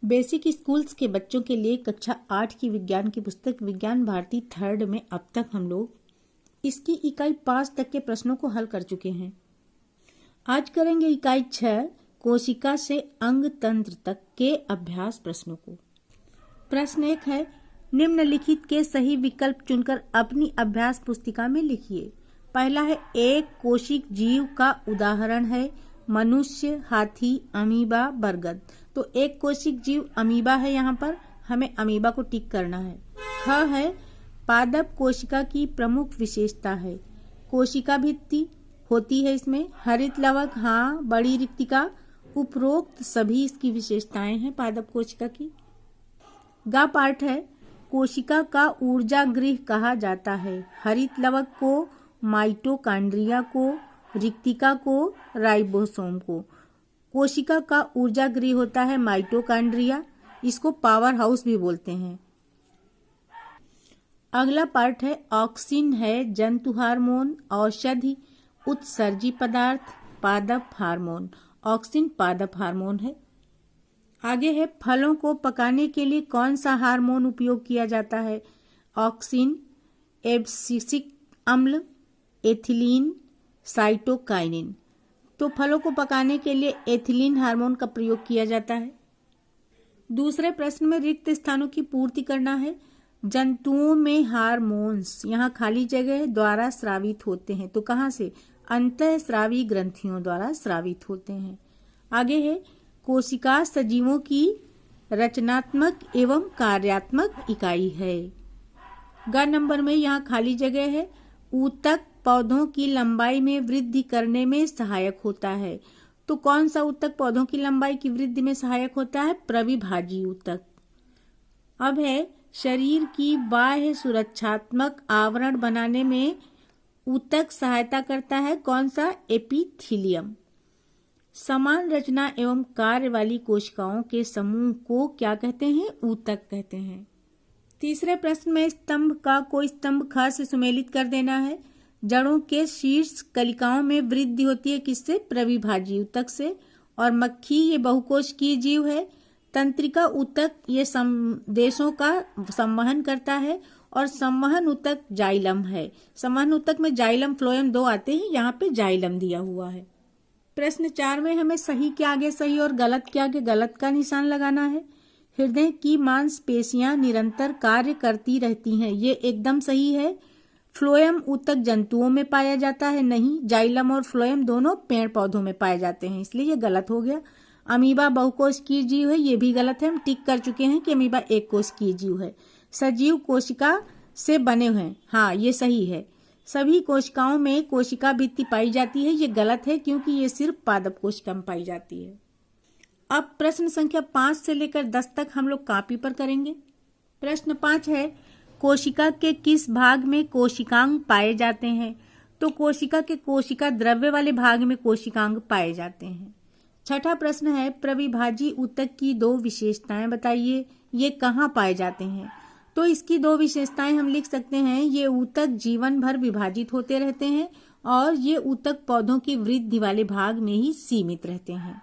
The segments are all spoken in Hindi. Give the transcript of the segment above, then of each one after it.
बेसिक स्कूल्स के बच्चों के लिए कक्षा 8 की विज्ञान की पुस्तक विज्ञान भारती थर्ड में अब तक हम लोग इसकी इकाई 5 तक के प्रश्नों को हल कर चुके हैं। आज करेंगे इकाई 6 कोशिका से अंग तंत्र तक के अभ्यास प्रश्नों को। प्रश्न 1 है, निम्नलिखित के सही विकल्प चुनकर अपनी अभ्यास पुस्तिका में लिखिए। पहला है, एक कोशिक जीव का उदाहरण है मनुष्य, हाथी, अमीबा, बरगद। तो एक कोशिक जीव अमीबा है, यहाँ पर हमें अमीबा को टिक करना है। ख है, पादप कोशिका की प्रमुख विशेषता है कोशिका भित्ति होती है इसमें, हरित लवक, हाँ, बड़ी रिक्तिका, उपरोक्त सभी इसकी विशेषताएं हैं पादप कोशिका की। ग पार्ट है, कोशिका का ऊर्जा गृह कहा जाता है हरित लवक को, माइटोकांड्रिया को, रिक्तिका को, राइबोसोम को। कोशिका का ऊर्जा गृह होता है माइटोकांड्रिया, इसको पावर हाउस भी बोलते हैं। अगला पार्ट है, ऑक्सिन है जंतु हार्मोन, औषधि, उत्सर्जी पदार्थ, पादप हार्मोन। ऑक्सिन पादप हार्मोन है। आगे है, फलों को पकाने के लिए कौन सा हार्मोन उपयोग किया जाता है? ऑक्सिन, एब्सिसिक अम्ल, एथिलीन, साइटोकाइनिन। तो फलों को पकाने के लिए एथिलीन हार्मोन का प्रयोग किया जाता है। दूसरे प्रश्न में रिक्त स्थानों की पूर्ति करना है। जंतुओं में हार्मोन्स, यहाँ खाली जगह द्वारा स्रावित होते हैं, तो कहाँ से? अंतःस्रावी ग्रंथियों द्वारा स्रावित होते हैं। आगे है, कोशिका सजीवों की रचनात्मक एवं कार्यात्मक इकाई है। ग नंबर में यहाँ खाली जगह है, ऊतक पौधों की लंबाई में वृद्धि करने में सहायक होता है। तो कौन सा ऊतक पौधों की लंबाई की वृद्धि में सहायक होता है? प्रविभाजी ऊतक। अब है, शरीर की बाह्य सुरक्षात्मक आवरण बनाने में ऊतक सहायता करता है, कौन सा? एपिथीलियम। समान रचना एवं कार्य वाली कोशिकाओं के समूह को क्या कहते हैं? ऊतक कहते हैं। तीसरे प्रश्न में स्तंभ का कोई स्तंभ ख से सुमेलित कर देना है। जड़ों के शीर्ष कलिकाओं में वृद्धि होती है किससे? प्रविभाजी ऊतक से। और मक्खी ये बहुकोशिकीय जीव है। तंत्रिका ऊतक ये संदेशों का संवहन करता है और संवहन ऊतक जाइलम है। संवहन ऊतक में जाइलम फ्लोएम दो आते हैं, यहाँ पे जाइलम दिया हुआ है। प्रश्न 4 में हमें सही के आगे सही और गलत के आगे गलत का निशान लगाना है। हृदय की मांसपेशियां निरंतर कार्य करती रहती हैं, ये एकदम सही है। फ्लोएम ऊतक जंतुओं में पाया जाता है, नहीं। जाइलम और फ्लोएम दोनों पेड़ पौधों में पाए जाते हैं, इसलिए ये गलत हो गया। अमीबा बहुकोशिकीय जीव है, ये भी गलत है। हम टिक कर चुके हैं कि अमीबा एक कोशिकीय जीव है। सजीव कोशिका से बने हुए हैं, हाँ, ये सही है। सभी कोशिकाओं में कोशिका भित्ति पाई जाती है, ये गलत है क्योंकि ये सिर्फ पादप कोशिका में पाई जाती है। अब प्रश्न संख्या 5 से लेकर 10 तक हम लोग कॉपी पर करेंगे। प्रश्न 5 है, कोशिका के किस भाग में कोशिकांग पाए जाते हैं? तो कोशिका के कोशिका द्रव्य वाले भाग में कोशिकांग पाए जाते हैं। छठा प्रश्न है, प्रविभाजी ऊतक की 2 विशेषताएं बताइए, ये कहाँ पाए जाते हैं? तो इसकी 2 विशेषताएं हम लिख सकते हैं, ये ऊतक जीवन भर विभाजित होते रहते हैं और ये ऊतक पौधों की वृद्धि वाले भाग में ही सीमित रहते हैं।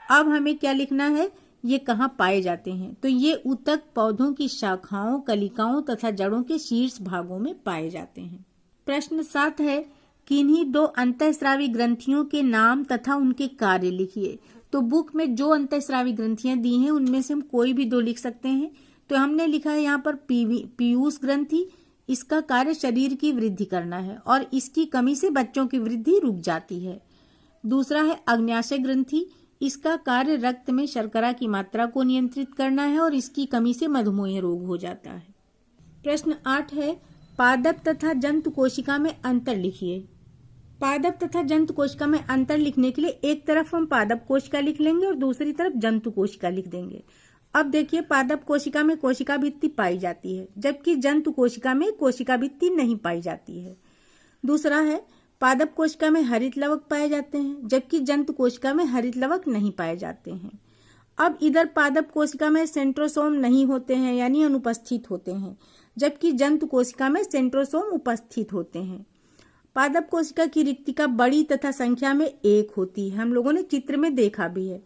अब हमें क्या लिखना है, ये कहाँ पाए जाते हैं? तो ये ऊतक पौधों की शाखाओं, कलिकाओं तथा जड़ों के शीर्ष भागों में पाए जाते हैं। प्रश्न 7 है, किन्हीं 2 अंतःस्रावी ग्रंथियों के नाम तथा उनके कार्य लिखिए। तो बुक में जो अंतःस्रावी ग्रंथियां दी हैं उनमें से हम कोई भी 2 लिख सकते हैं। तो हमने लिखा है यहाँ पर पीयूष ग्रंथि, इसका कार्य शरीर की वृद्धि करना है और इसकी कमी से बच्चों की वृद्धि रुक जाती है। दूसरा है अग्न्याशय ग्रंथि, इसका कार्य रक्त में शर्करा की मात्रा को नियंत्रित करना है और इसकी कमी से मधुमेह रोग हो जाता है। प्रश्न 8 है, पादप तथा जंतु कोशिका में अंतर लिखिए। पादप तथा जंतु कोशिका में अंतर लिखने के लिए एक तरफ हम पादप कोशिका लिख लेंगे और दूसरी तरफ जंतु कोशिका लिख देंगे। अब देखिए, पादप कोशिका में कोशिका भित्ति पाई जाती है, जबकि जंतु कोशिका में कोशिका भित्ति नहीं पाई जाती है। दूसरा है, पादप कोशिका में हरित लवक पाए जाते हैं, जबकि जंतु कोशिका में हरित लवक नहीं पाए जाते हैं। अब इधर पादप कोशिका में सेंट्रोसोम नहीं होते हैं, यानी अनुपस्थित होते हैं, जबकि जंतु कोशिका में सेंट्रोसोम उपस्थित होते हैं। पादप कोशिका की रिक्तिका बड़ी तथा संख्या में 1 होती है, हम लोगों ने चित्र में देखा भी है।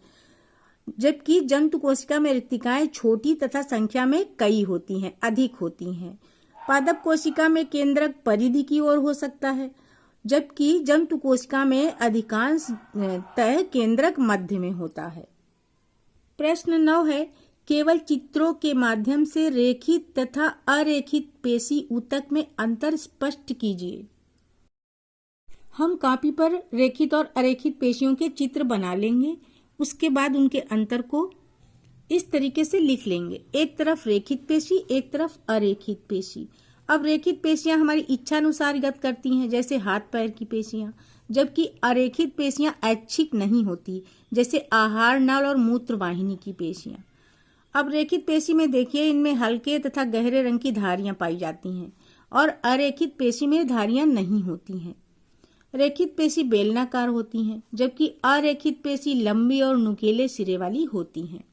जबकि जंतु कोशिका में रिक्तिकाएं छोटी तथा संख्या में कई होती हैं, अधिक होती हैं। पादप कोशिका में केंद्रक परिधि की ओर हो सकता है, जबकि जंतु कोशिका में अधिकांश तय केंद्रक मध्य में होता है। प्रश्न 9 है, केवल चित्रों के माध्यम से रेखित तथा अरेखित पेशी ऊतक में अंतर स्पष्ट कीजिए। हम कॉपी पर रेखित और अरेखित पेशियों के चित्र बना लेंगे। उसके बाद उनके अंतर को इस तरीके से लिख लेंगे, एक तरफ रेखित पेशी, एक तरफ अरेखित पेशी। अब रेखित पेशियां हमारी इच्छा अनुसार गत करती हैं, जैसे हाथ पैर की पेशियां, जबकि अरेखित पेशियां ऐच्छिक नहीं होती, जैसे आहार नल और मूत्र वाहिनी की पेशियां। अब रेखित पेशी में देखिए, इनमें हल्के तथा गहरे रंग की धारियां पाई जाती हैं और अरेखित पेशी में धारियां नहीं होती हैं। रेखित पेशी बेलनाकार होती हैं, जबकि अरेखित पेशी लंबी और नुकीले सिरे वाली होती हैं।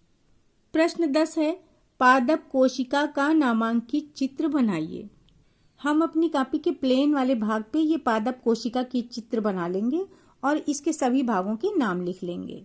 प्रश्न 10 है, पादप कोशिका का नामांकित चित्र बनाइए। हम अपनी कॉपी के प्लेन वाले भाग पे ये पादप कोशिका की चित्र बना लेंगे और इसके सभी भागों के नाम लिख लेंगे।